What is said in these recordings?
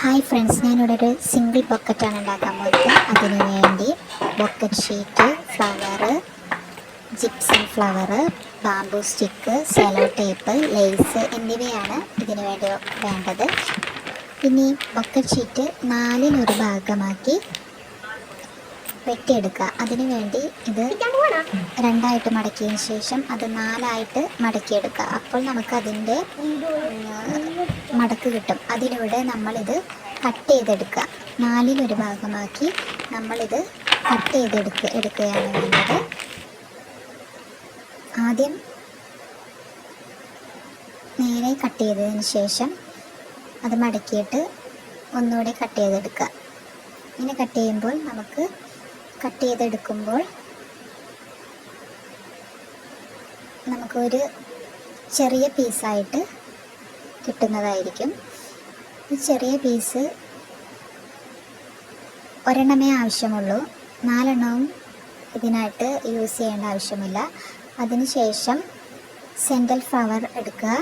Hi friends, ഞാനിവിടെ ഒരു single ബൊക്കറ്റാണ് ഉണ്ടാക്കാൻ പോകുന്നത്. അതിനു വേണ്ടി bouquet sheet, flower, gypsum flower, bamboo stick, cello tape, lace എന്നിവയാണ് ഇതിനു വേണ്ടി വേണ്ടത്. പിന്നെ ഈ ബൊക്കറ്റ് ഷീറ്റ് നാലിനൊരു ഭാഗമാക്കി വെട്ടിയെടുക്കുക. അതിനു വേണ്ടി ഇത് രണ്ടായിട്ട് മടക്കിയതിന് ശേഷം അത് നാലായിട്ട് മടക്കിയെടുക്കുക. അപ്പോൾ നമുക്കതിൻ്റെ മടക്ക് കിട്ടും. അതിലൂടെ നമ്മളിത് കട്ട് ചെയ്തെടുക്കുക. നാലിലൊരു ഭാഗമാക്കി നമ്മളിത് കട്ട് എടുക്കുകയാണ് വേണ്ടത്. ആദ്യം നേരെ കട്ട് ചെയ്തതിന് ശേഷം അത് മടക്കിയിട്ട് ഒന്നുകൂടെ കട്ട് ചെയ്തെടുക്കുക. ഇങ്ങനെ കട്ട് ചെയ്യുമ്പോൾ നമുക്ക് കട്ട് ചെയ്തെടുക്കുമ്പോൾ നമുക്കൊരു ചെറിയ പീസായിട്ട് കിട്ടുന്നതായിരിക്കും. ഈ ചെറിയ പീസ് ഒരെണ്ണമേ ആവശ്യമുള്ളൂ, 4 എണ്ണവും ഇതിനായിട്ട് യൂസ് ചെയ്യേണ്ട ആവശ്യമില്ല. അതിനുശേഷം സെൻട്രൽ ഫ്ലവർ എടുക്കുക.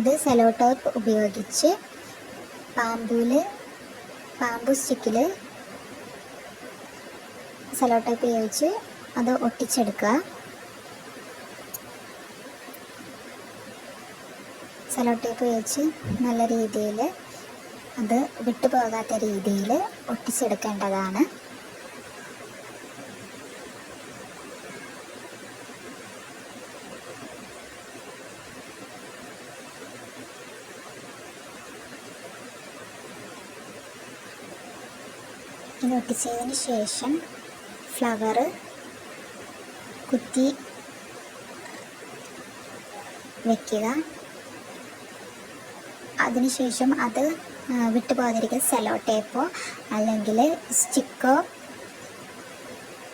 ഇത് സെലോ ടേപ്പ് ഉപയോഗിച്ച് ബാംബൂ സ്റ്റിക്കിൽ സെലോ ടേപ്പ് ഉപയോഗിച്ച് അത് ഒട്ടിച്ചെടുക്കുക. സെലോ ടേപ്പ് ഉപയോഗിച്ച് നല്ല രീതിയിൽ അത് വിട്ടുപോകാത്ത രീതിയിൽ ഒട്ടിച്ചെടുക്കേണ്ടതാണ്. ഇത് ഒട്ടിച്ചതിന് ശേഷം ഫ്ലവർ കുത്തി വയ്ക്കുക. അതിനുശേഷം അത് വിട്ടുപോകാതിരിക്കുക സെലോ ടേപ്പോ അല്ലെങ്കിൽ സ്റ്റിക്കോ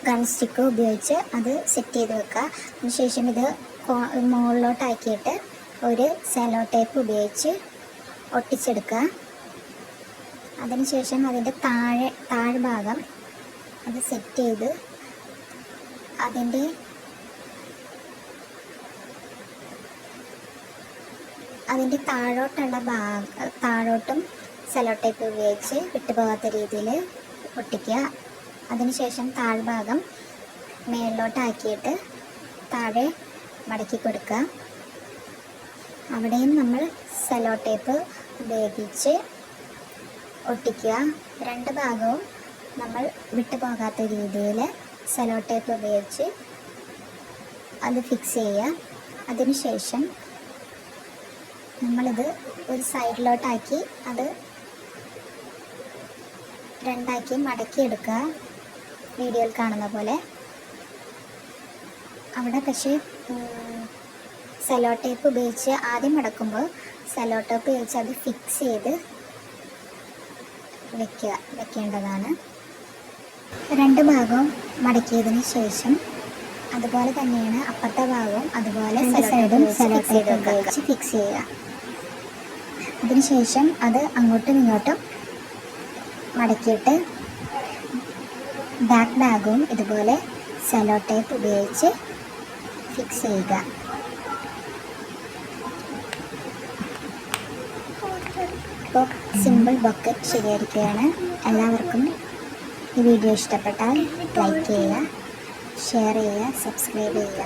ഗൺ സ്റ്റിക്കോ ഉപയോഗിച്ച് അത് സെറ്റ് ചെയ്ത് വെക്കുക. അതിനുശേഷം ഇത് മുകളിലോട്ടാക്കിയിട്ട് ഒരു സെലോ ടേപ്പ് ഉപയോഗിച്ച് ഒട്ടിച്ചെടുക്കുക. അതിനുശേഷം അതിൻ്റെ താഴ്ഭാഗം അത് സെറ്റ് ചെയ്ത് അതിൻ്റെ താഴോട്ടും സെലോ ടേപ്പ് ഉപയോഗിച്ച് വിട്ടുപോകാത്ത രീതിയിൽ ഒട്ടിക്കുക. അതിനുശേഷം താഴ്ഭാഗം മേളിലോട്ടാക്കിയിട്ട് താഴെ മടക്കി കൊടുക്കുക. അവിടെയും നമ്മൾ സെലോ ടേപ്പ് ഉപയോഗിച്ച് ഒട്ടിക്കുക. 2 ഭാഗവും നമ്മൾ വിട്ടുപോകാത്ത രീതിയിൽ സെലോ ടേപ്പ് ഉപയോഗിച്ച് അത് ഫിക്സ് ചെയ്യുക. അതിനുശേഷം നമ്മളിത് ഒരു സൈഡിലോട്ടാക്കി അത് 2ആക്കി മടക്കിയെടുക്കുക, വീഡിയോയിൽ കാണുന്ന പോലെ. അവിടെ പക്ഷേ സെലോ ടേപ്പ് ഉപയോഗിച്ച് ആദ്യം മടക്കുമ്പോൾ സെലോ ടേപ്പ് ഉപയോഗിച്ച് അത് ഫിക്സ് ചെയ്ത് വെക്കേണ്ടതാണ്. 2 ഭാഗവും മടക്കിയതിന് ശേഷം അതുപോലെ തന്നെയാണ് അപ്പുറത്തെ ഭാഗവും അതുപോലെ സൈഡും സെലോ ടേപ്പ് ഉപയോഗിച്ച് ഫിക്സ് ചെയ്യുക. അതിനുശേഷം അത് അങ്ങോട്ടും ഇങ്ങോട്ടും മടക്കിയിട്ട് ബാക്ക് ഭാഗവും ഇതുപോലെ സെലോ ടേപ്പ് ഉപയോഗിച്ച് ഫിക്സ് ചെയ്യുക. ഇപ്പോൾ സിമ്പിൾ ബൊക്കറ്റ് ശരിയായിരിക്കുകയാണ്. എല്ലാവർക്കും ഈ വീഡിയോ ഇഷ്ടപ്പെട്ടാൽ ലൈക്ക് ചെയ്യുക, ഷെയർ ചെയ്യുക, സബ്സ്ക്രൈബ് ചെയ്യുക.